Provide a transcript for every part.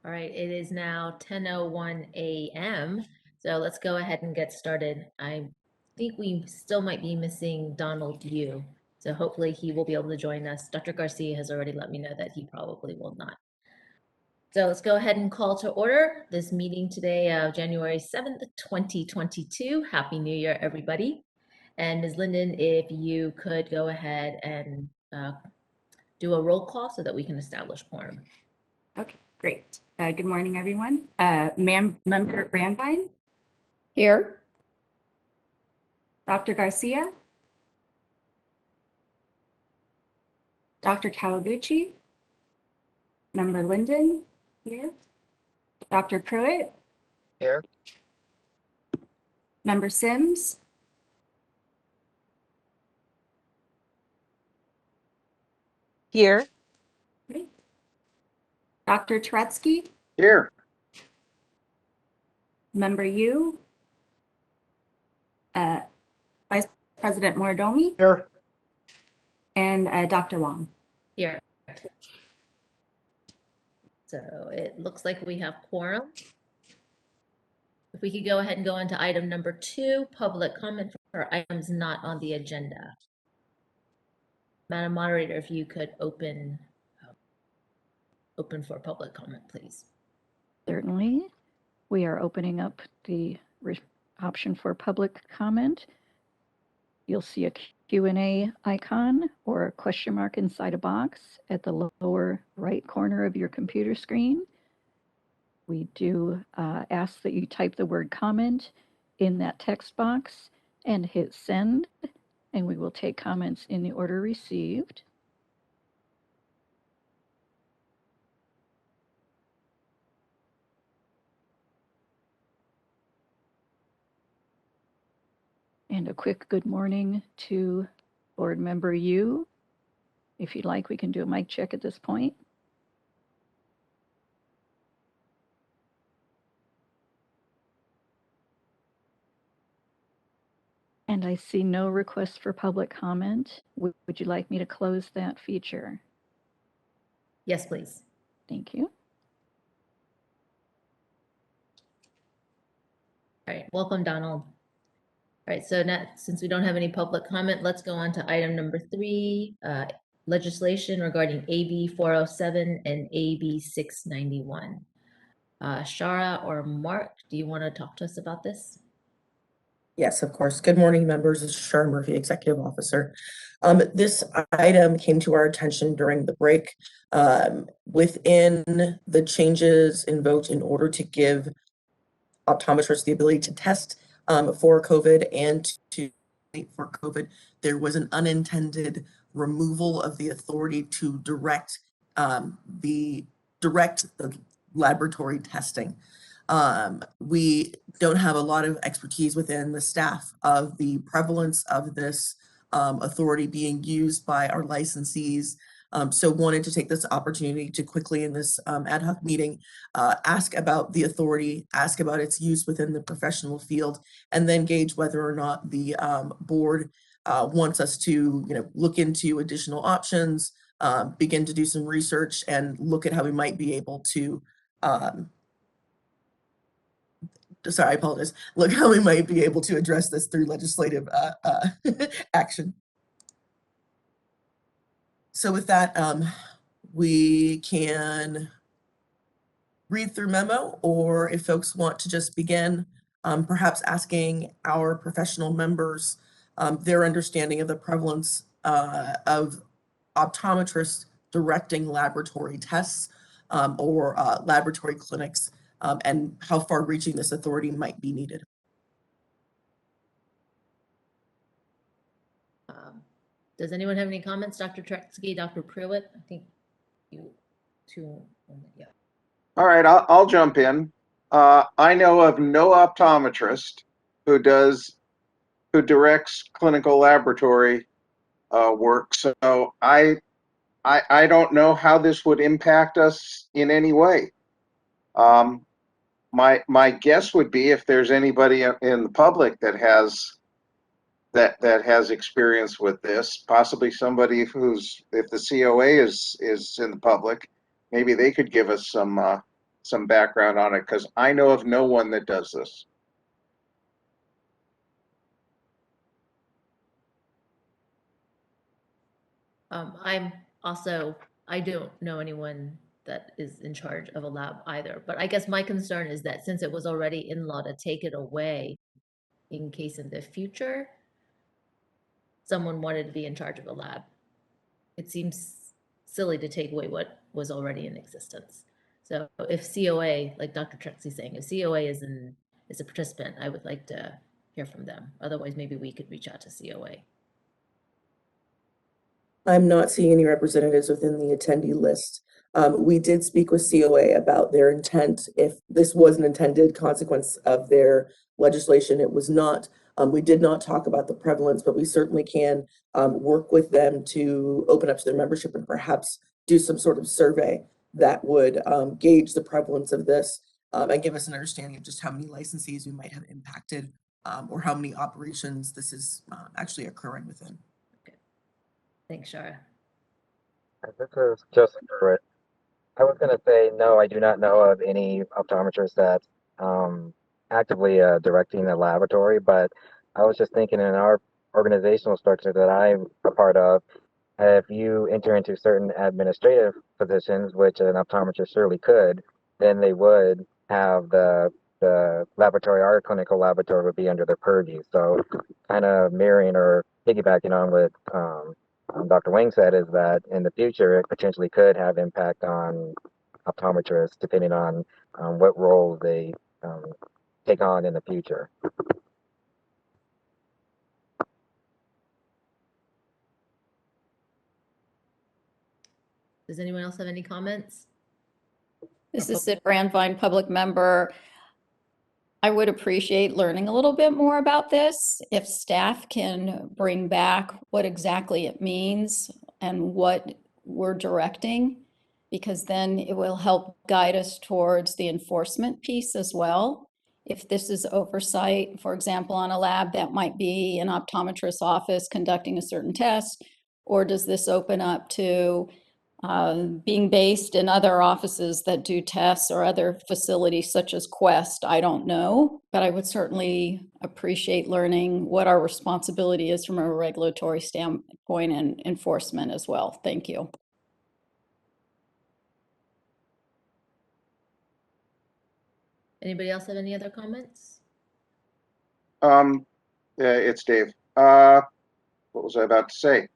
All right, it is now 10:01 a.m. So let's go ahead and get started. I think we still might be missing Donald Yu. So hopefully he will be able to join us. Dr. Garcia has already let me know that he probably will not. So let's go ahead and call to order this meeting today of January 7th, 2022. Happy New Year, everybody. And Ms. Linden, if you could go ahead and do a roll call so that we can establish quorum. Okay, great. Good morning, everyone. Member Brandwein, Here. Dr. Garcia, Dr. Kawaguchi, Member Linden, here, Dr. Pruitt, Here. Member Sims, Here. great. Dr. Turetsky, Here. Member Yu, Vice President Moridomi, Here. and Dr. Wong. Here. So it looks like we have quorum. If we could go ahead and go on to item number 2, public comment for items not on the agenda. Madam Moderator, if you could open for public comment, please. Certainly. We are opening up the option for public comment. You'll see a Q&A icon or a question mark inside a box at the lower right corner of your computer screen. We do ask that you type the word comment in that text box and hit send, and we will take comments in the order received. And a quick good morning to Board Member Yu. If you'd like, we can do a mic check at this point. And I see no requests for public comment. Would you like me to close that feature? Yes, please. Thank you. All right, welcome, Donald. All right, so now, since we don't have any public comment, let's go on to item number 3, legislation regarding AB 407 and AB 691. Shara or Mark, do you want to talk to us about this? Yes, of course. Good morning, members. This is Sharon Murphy, Executive Officer. This item came to our attention during the break. Within the changes invoked in order to give optometrists the ability to test for COVID and to for COVID, there was an unintended removal of the authority to direct the laboratory testing. We don't have a lot of expertise within the staff of the prevalence of this authority being used by our licensees. So wanted to take this opportunity to quickly in this ad hoc meeting, ask about the authority, ask about its use within the professional field, and then gauge whether or not the board wants us to look into additional options, begin to do some research and look at how we might be able to sorry, I apologize. Look how we might be able to address this through legislative action. So with that, we can read through memo, or if folks want to just begin, perhaps asking our professional members their understanding of the prevalence of optometrists directing laboratory tests or laboratory clinics, and how far-reaching this authority might be needed. Does anyone have any comments? Dr. Turetsky, Dr. Pruitt? I think you two, yeah. All right, I'll jump in. I know of no optometrist who directs clinical laboratory work, so I don't know how this would impact us in any way. My guess would be if there's anybody in the public that has experience with this, possibly somebody if the COA is in the public, maybe they could give us some some background on it, because I know of no one that does this. I don't know anyone that is in charge of a lab either, but I guess my concern is that since it was already in law to take it away in case in the future, someone wanted to be in charge of a lab. It seems silly to take away what was already in existence. So if COA, like Dr. Trexie's saying, if COA is a participant, I would like to hear from them. Otherwise, maybe we could reach out to COA. I'm not seeing any representatives within the attendee list. We did speak with COA about their intent. If this was an intended consequence of their legislation, it was not. We did not talk about the prevalence, but we certainly can work with them to open up to their membership and perhaps do some sort of survey that would gauge the prevalence of this and give us an understanding of just how many licensees we might have impacted or how many operations this is actually occurring within. Thanks, Shara. This is Joseph Pruitt. I was going to say, no, I do not know of any optometrists that's actively directing a laboratory, but I was just thinking in our organizational structure that I'm a part of, if you enter into certain administrative positions, which an optometrist surely could, then they would have the laboratory, our clinical laboratory would be under their purview. So kind of mirroring or piggybacking on what Dr. Wing said is that in the future, it potentially could have impact on optometrists depending on what role they take on in the future. Does anyone else have any comments? This is Sid Brandvine, public member. I would appreciate learning a little bit more about this. If staff can bring back what exactly it means and what we're directing, because then it will help guide us towards the enforcement piece as well. If this is oversight, for example, on a lab, that might be an optometrist's office conducting a certain test, or does this open up to being based in other offices that do tests or other facilities such as Quest? I don't know, but I would certainly appreciate learning what our responsibility is from a regulatory standpoint and enforcement as well. Thank you. Anybody else have any other comments? It's Dave. What was I about to say?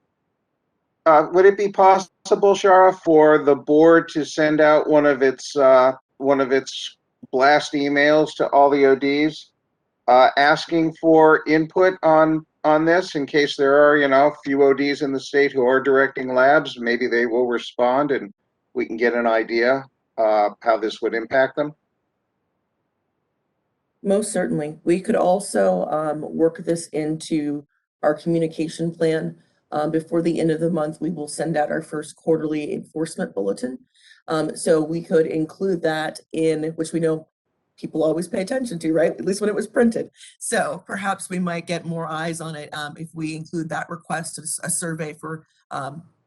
Would it be possible, Shara, for the board to send out one of its blast emails to all the ODs, asking for input on this in case there are, a few ODs in the state who are directing labs? Maybe they will respond and we can get an idea how this would impact them. Most certainly. We could also work this into our communication plan. Before the end of the month, we will send out our first quarterly enforcement bulletin. So we could include that in, which we know people always pay attention to, right? At least when it was printed. So perhaps we might get more eyes on it if we include that request, a survey for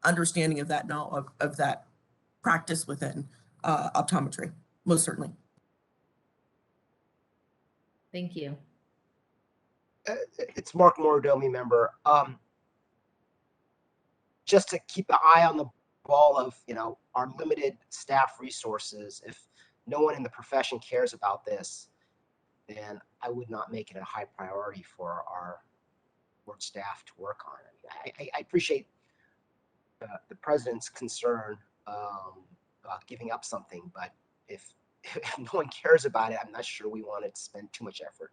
understanding of that of that practice within optometry. Most certainly. Thank you. It's Mark Morodomi, member. Just to keep an eye on the ball of, our limited staff resources. If no one in the profession cares about this, then I would not make it a high priority for our board staff to work on. I appreciate the president's concern about giving up something, but if no one cares about it, I'm not sure we want to spend too much effort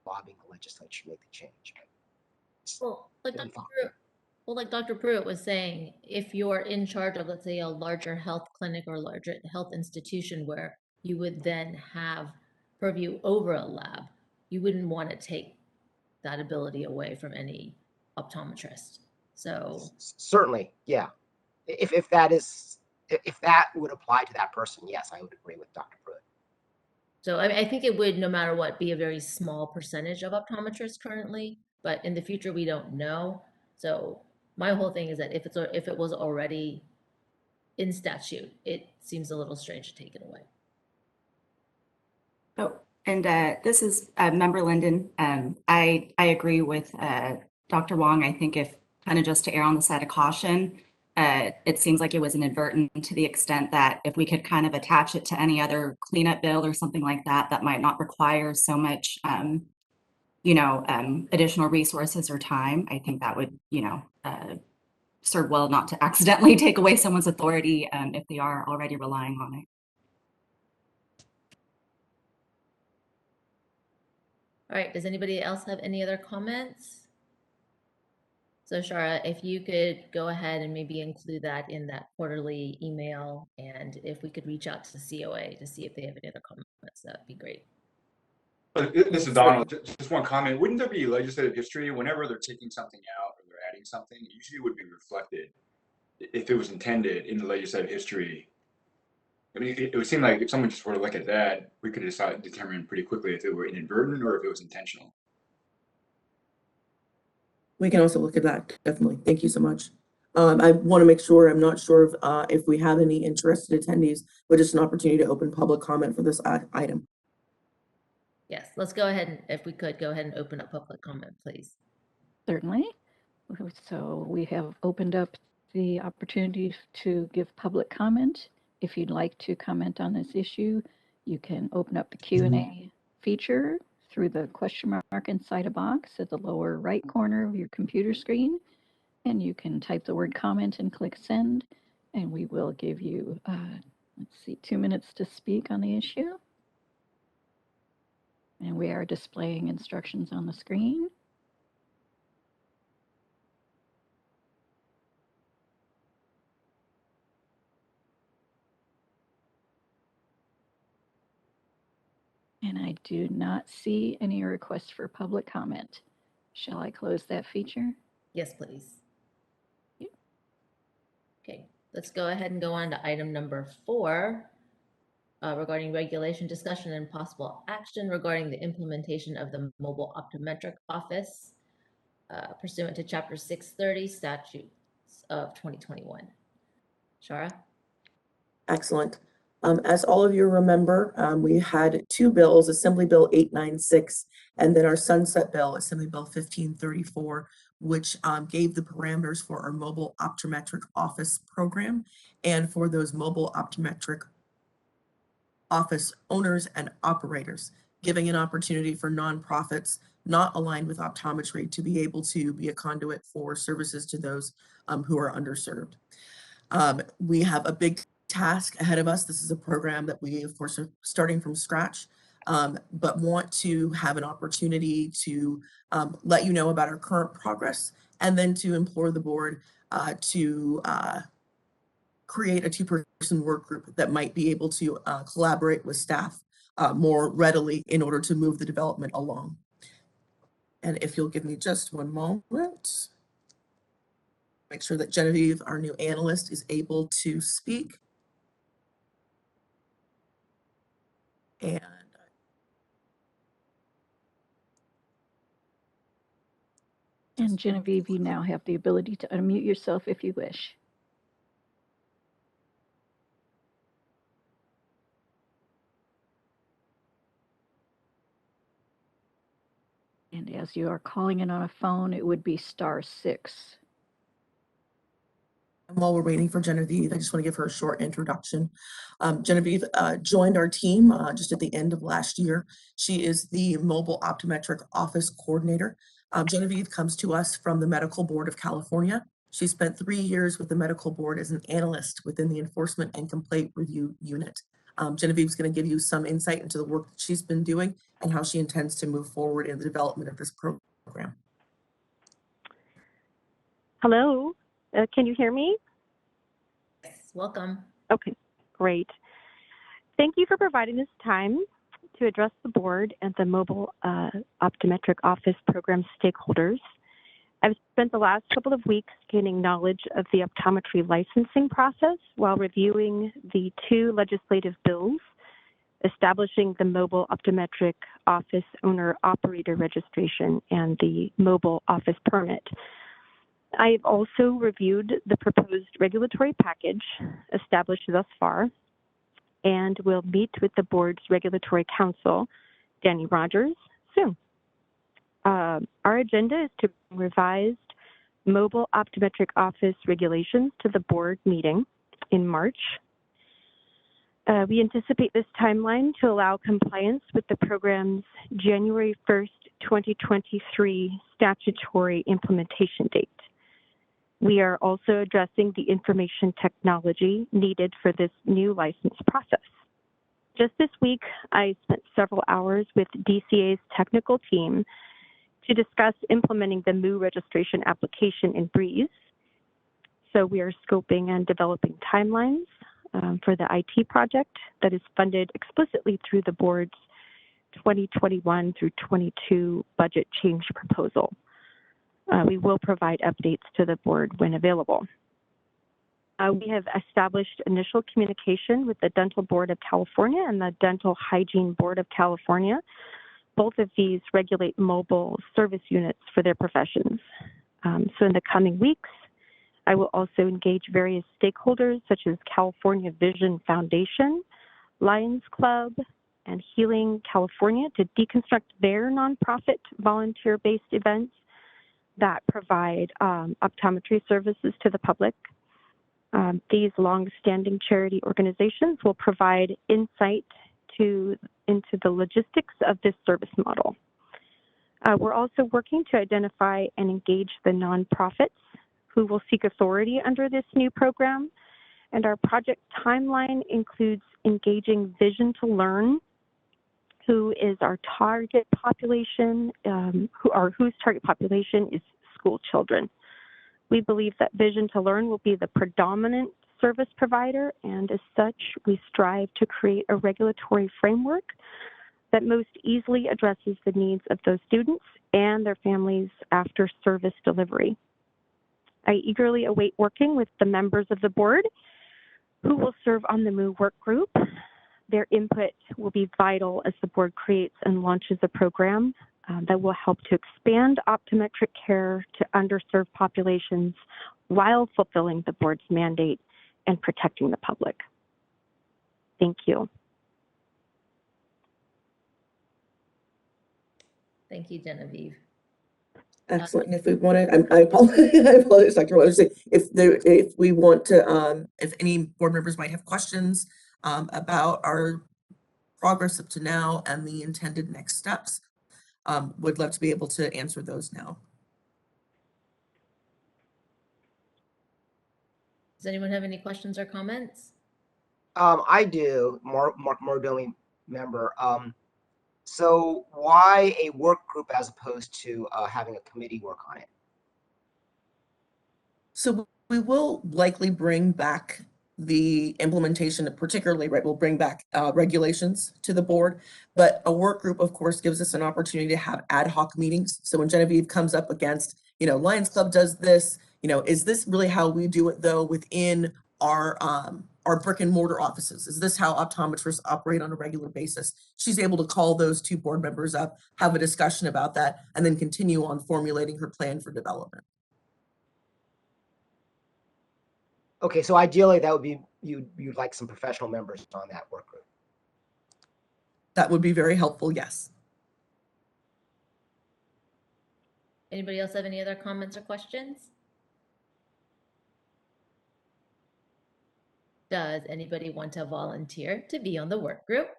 lobbying the legislature to make the change. Like Dr. Pruitt was saying, if you're in charge of, let's say, a larger health clinic or larger health institution where you would then have purview over a lab, you wouldn't want to take that ability away from any optometrist. So certainly, yeah. If that would apply to that person, yes, I would agree with Dr. Pruitt. So I think it would, no matter what, be a very small percentage of optometrists currently, but in the future we don't know. So my whole thing is that if it was already in statute, it seems a little strange to take it away. Oh, and this is Member Linden. I agree with Dr. Wong. I think if kind of just to err on the side of caution, it seems like it was inadvertent to the extent that if we could kind of attach it to any other cleanup bill or something like that, that might not require so much, additional resources or time. I think that would, serve well not to accidentally take away someone's authority if they are already relying on it. All right, does anybody else have any other comments? So Shara, if you could go ahead and maybe include that in that quarterly email, and if we could reach out to the COA to see if they have any other comments, that'd be great. This is Donald. Just one comment. Wouldn't there be legislative history whenever they're taking something out or they're adding something? It usually would be reflected if it was intended in the legislative history. I mean, it would seem like if someone just were to look at that, we could determine pretty quickly if it were inadvertent or if it was intentional. We can also look at that, definitely. Thank you so much. I want to make sure, I'm not sure if we have any interested attendees, but just an opportunity to open public comment for this item. Yes, let's go ahead and, if we could, go ahead and open up public comment, please. Certainly. So we have opened up the opportunity to give public comment. If you'd like to comment on this issue, you can open up the Q&A feature through the question mark inside a box at the lower right corner of your computer screen. And you can type the word comment and click send. And we will give you, 2 minutes to speak on the issue. And we are displaying instructions on the screen. And I do not see any requests for public comment. Shall I close that feature? Yes, please. Yep. Okay, let's go ahead and go on to item number 4 regarding regulation discussion and possible action regarding the implementation of the mobile optometric office pursuant to Chapter 630 statutes of 2021. Shara? Excellent. As all of you remember, we had 2 bills, Assembly Bill 896, and then our sunset bill, Assembly Bill 1534, which gave the parameters for our mobile optometric office program and for those mobile optometric office owners and operators, giving an opportunity for nonprofits not aligned with optometry to be able to be a conduit for services to those who are underserved. We have a big task ahead of us. This is a program that we, of course, are starting from scratch, but want to have an opportunity to let you know about our current progress and then to implore the board to create a 2-person work group that might be able to collaborate with staff more readily in order to move the development along. And if you'll give me just one moment, make sure that Genevieve, our new analyst, is able to speak. And Genevieve, you now have the ability to unmute yourself if you wish. And as you are calling in on a phone, it would be *6. And while we're waiting for Genevieve, I just want to give her a short introduction. Genevieve joined our team just at the end of last year. She is the mobile optometric office coordinator. Genevieve comes to us from the Medical Board of California. She spent 3 years with the Medical Board as an analyst within the Enforcement and Complaint Review Unit. Genevieve is going to give you some insight into the work that she's been doing and how she intends to move forward in the development of this program. Hello, can you hear me? Yes, welcome. Okay, great. Thank you for providing this time to address the board and the mobile optometric office program stakeholders. I've spent the last couple of weeks gaining knowledge of the optometry licensing process while reviewing the 2 legislative bills establishing the mobile optometric office owner operator registration and the mobile office permit. I've also reviewed the proposed regulatory package established thus far. and will meet with the board's regulatory counsel, Danny Rogers, soon. Our agenda is to revise mobile optometric office regulations to the board meeting in March. We anticipate this timeline to allow compliance with the program's January 1st, 2023 statutory implementation date. We are also addressing the information technology needed for this new license process. Just this week, I spent several hours with DCA's technical team to discuss implementing the MOO registration application in Breeze. So we are scoping and developing timelines for the IT project that is funded explicitly through the board's 2021 through 22 budget change proposal. We will provide updates to the board when available. We have established initial communication with the Dental Board of California and the Dental Hygiene Board of California. Both of these regulate mobile service units for their professions. So in the coming weeks, I will also engage various stakeholders such as California Vision Foundation, Lions Club, and Healing California to deconstruct their nonprofit volunteer-based events that provide optometry services to the public. These long-standing charity organizations will provide insight into the logistics of this service model. We're also working to identify and engage the nonprofits who will seek authority under this new program. And our project timeline includes engaging Vision to Learn, who is our target population, whose target population is school children. We believe that Vision to Learn will be the predominant service provider, and as such, we strive to create a regulatory framework that most easily addresses the needs of those students and their families after service delivery. I eagerly await working with the members of the board who will serve on the MOO work group. Their input will be vital as the board creates and launches a program that will help to expand optometric care to underserved populations while fulfilling the board's mandate and protecting the public. Thank you. Thank you, Genevieve. Excellent. And if we want to, I apologize, Dr. Waller, if we want to, if any board members might have questions about our progress up to now and the intended next steps, would love to be able to answer those now. Does anyone have any questions or comments? I do, more building member. So why a work group as opposed to having a committee work on it? So we will likely bring back the implementation, particularly, right, we'll bring back regulations to the board, but a work group, of course, gives us an opportunity to have ad hoc meetings. So when Genevieve comes up against, Lions Club does this, is this really how we do it though within our brick and mortar offices? Is this how optometrists operate on a regular basis? She's able to call those two board members up, have a discussion about that, and then continue on formulating her plan for development. Okay, so ideally that would be, you'd like some professional members on that work group. That would be very helpful, yes. Anybody else have any other comments or questions? Does anybody want to volunteer to be on the work group?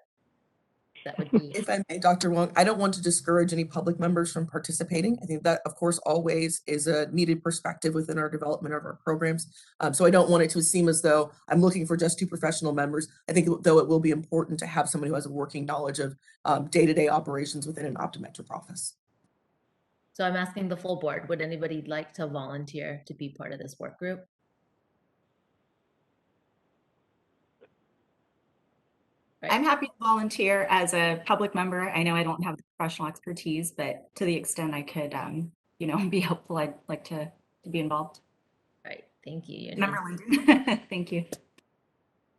That would be. If I may, Dr. Wong, I don't want to discourage any public members from participating. I think that, of course, always is a needed perspective within our development of our programs. So I don't want it to seem as though I'm looking for just two professional members. I think, though, it will be important to have someone who has a working knowledge of day-to-day operations within an optometric office. So I'm asking the full board, would anybody like to volunteer to be part of this work group? Right. I'm happy to volunteer as a public member. I know I don't have the professional expertise, but to the extent I could, be helpful, I'd like to be involved. Right. Thank you. Eunice. Member Linden. Thank you.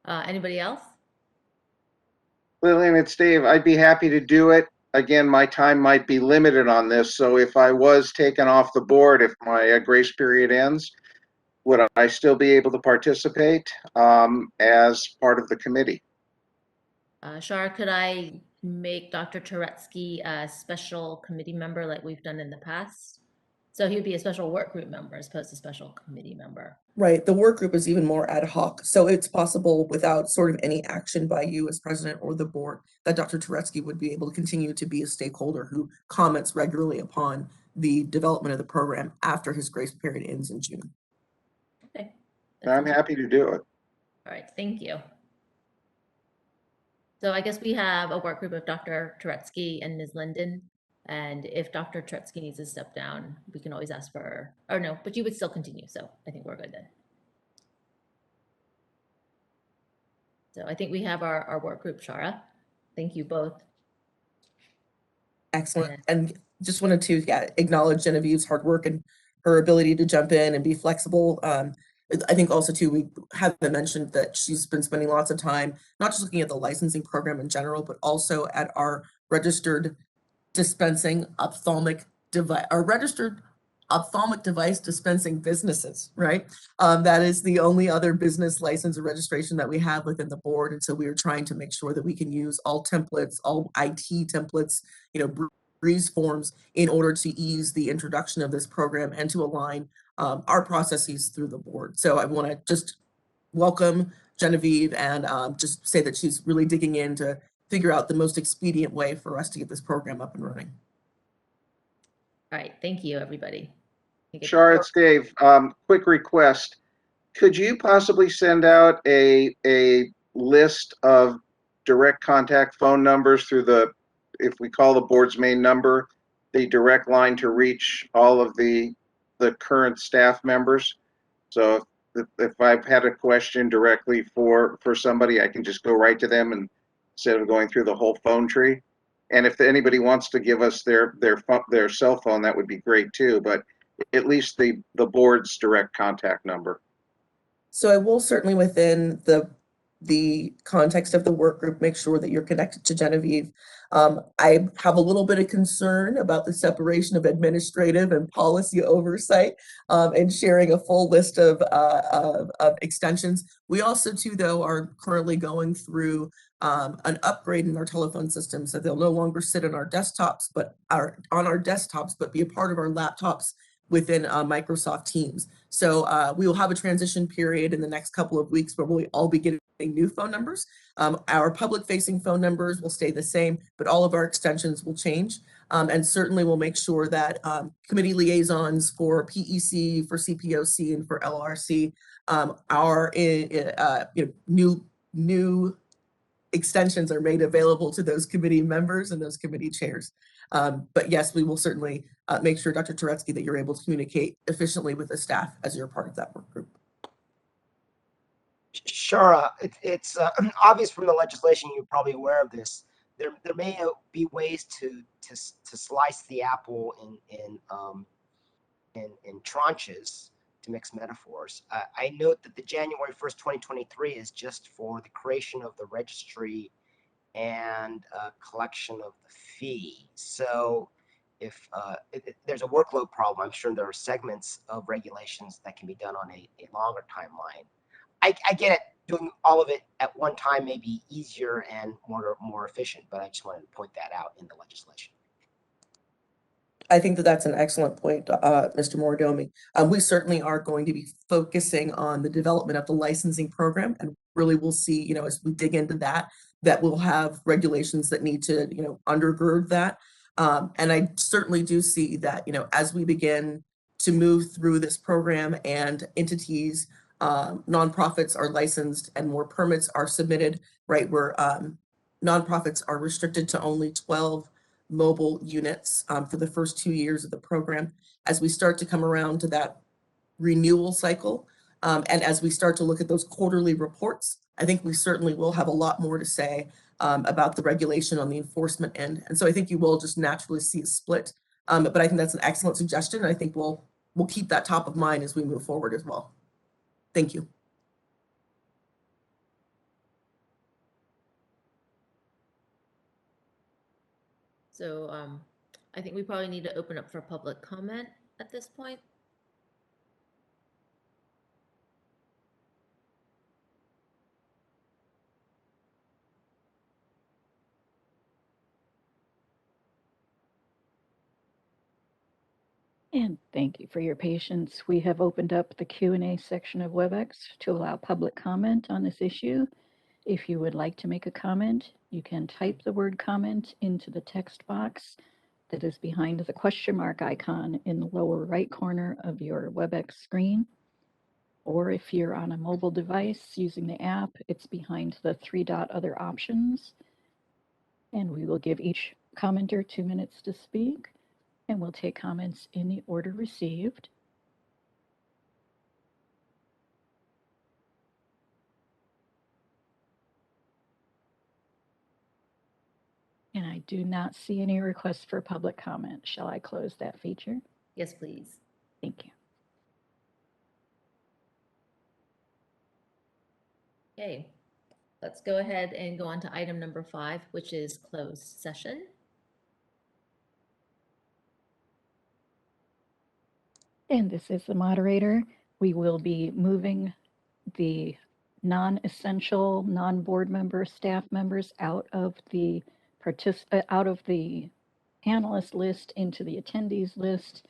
Anybody else? Lillian, it's Dave. I'd be happy to do it. Again, my time might be limited on this, so if I was taken off the board, if my grace period ends, would I still be able to participate as part of the committee? Shar, could I make Dr. Turetsky a special committee member like we've done in the past? So he would be a special work group member as opposed to special committee member. Right, the work group is even more ad hoc, so it's possible without sort of any action by you as president or the board that Dr. Turetsky would be able to continue to be a stakeholder who comments regularly upon the development of the program after his grace period ends in June. Okay. I'm happy to do it. All right, thank you. So I guess we have a work group of Dr. Turetsky and Ms. Linden. And if Dr. Turetsky needs to step down, we can always ask for, or no, but you would still continue. So I think we're good then. So I think we have our work group, Shara. Thank you both. Excellent. And just wanted to acknowledge Genevieve's hard work and her ability to jump in and be flexible. I think also too, we haven't mentioned that she's been spending lots of time, not just looking at the licensing program in general, but also at our registered dispensing ophthalmic device, our registered ophthalmic device dispensing businesses, right? That is the only other business license or registration that we have within the board. And so we are trying to make sure that we can use all templates, all IT templates, Breeze forms in order to ease the introduction of this program and to align our processes through the board. So I want to just welcome Genevieve and just say that she's really digging in to figure out the most expedient way for us to get this program up and running. All right, thank you, everybody. Shar, it's Dave. Quick request. Could you possibly send out a list of direct contact phone numbers through the, if we call the board's main number, the direct line to reach all of the current staff members? So if I've had a question directly for somebody, I can just go right to them and instead of going through the whole phone tree. And if anybody wants to give us their cell phone, that would be great too. But at least the board's direct contact number. So I will certainly, within the context of the work group, make sure that you're connected to Genevieve. I have a little bit of concern about the separation of administrative and policy oversight and sharing a full list of extensions. We also too, though, are currently going through an upgrade in our telephone system, so they'll no longer sit on our desktops, but be a part of our laptops within Microsoft Teams. So we will have a transition period in the next couple of weeks where we'll all be getting new phone numbers. Our public-facing phone numbers will stay the same, but all of our extensions will change. And certainly we'll make sure that committee liaisons for PEC, for CPOC, and for LRC our new extensions are made available to those committee members and those committee chairs. But yes, we will certainly make sure, Dr. Turetsky, that you're able to communicate efficiently with the staff as you're part of that work group. Sure. It's obvious from the legislation, you're probably aware of this. There may be ways to slice the apple in tranches, to mix metaphors. I note that the January 1st, 2023 is just for the creation of the registry and collection of the fee. So if there's a workload problem, I'm sure there are segments of regulations that can be done on a longer timeline. I get it, doing all of it at one time may be easier and more efficient, but I just wanted to point that out in the legislation. I think that that's an excellent point, Mr. Moridomi. We certainly are going to be focusing on the development of the licensing program, and really we'll see, as we dig into that we'll have regulations that need to, undergird that. And I certainly do see that, as we begin to move through this program and entities, nonprofits are licensed and more permits are submitted, right, where nonprofits are restricted to only 12 mobile units for the first 2 years of the program. As we start to come around to that renewal cycle, and as we start to look at those quarterly reports, I think we certainly will have a lot more to say about the regulation on the enforcement end. And so I think you will just naturally see a split. But I think that's an excellent suggestion. I think we'll keep that top of mind as we move forward as well. Thank you. So I think we probably need to open up for public comment at this point. And thank you for your patience. We have opened up the Q&A section of WebEx to allow public comment on this issue. If you would like to make a comment, you can type the word comment into the text box that is behind the question mark icon in the lower right corner of your WebEx screen. Or if you're on a mobile device using the app, it's behind the 3-dot other options. And we will give each commenter 2 minutes to speak, and we'll take comments in the order received. And I do not see any requests for public comment. Shall I close that feature? Yes, please. Thank you. Okay, let's go ahead and go on to item number 5, which is closed session. And this is the moderator. We will be moving the non-essential, non-board member staff members out of the panelist list into the attendees list.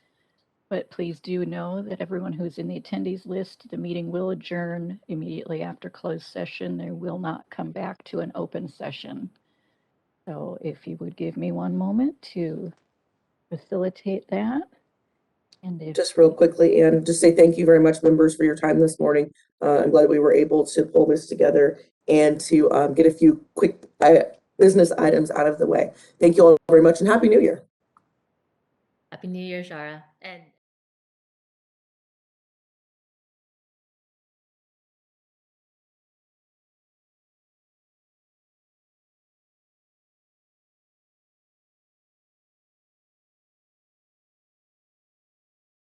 But please do know that everyone who's in the attendees list, the meeting will adjourn immediately after closed session. They will not come back to an open session. So if you would give me one moment to facilitate that. And if Just real quickly, and just say thank you very much, members, for your time this morning. I'm glad we were able to pull this together and to get a few quick business items out of the way. Thank you all very much, and Happy New Year. Happy New Year, Shara. And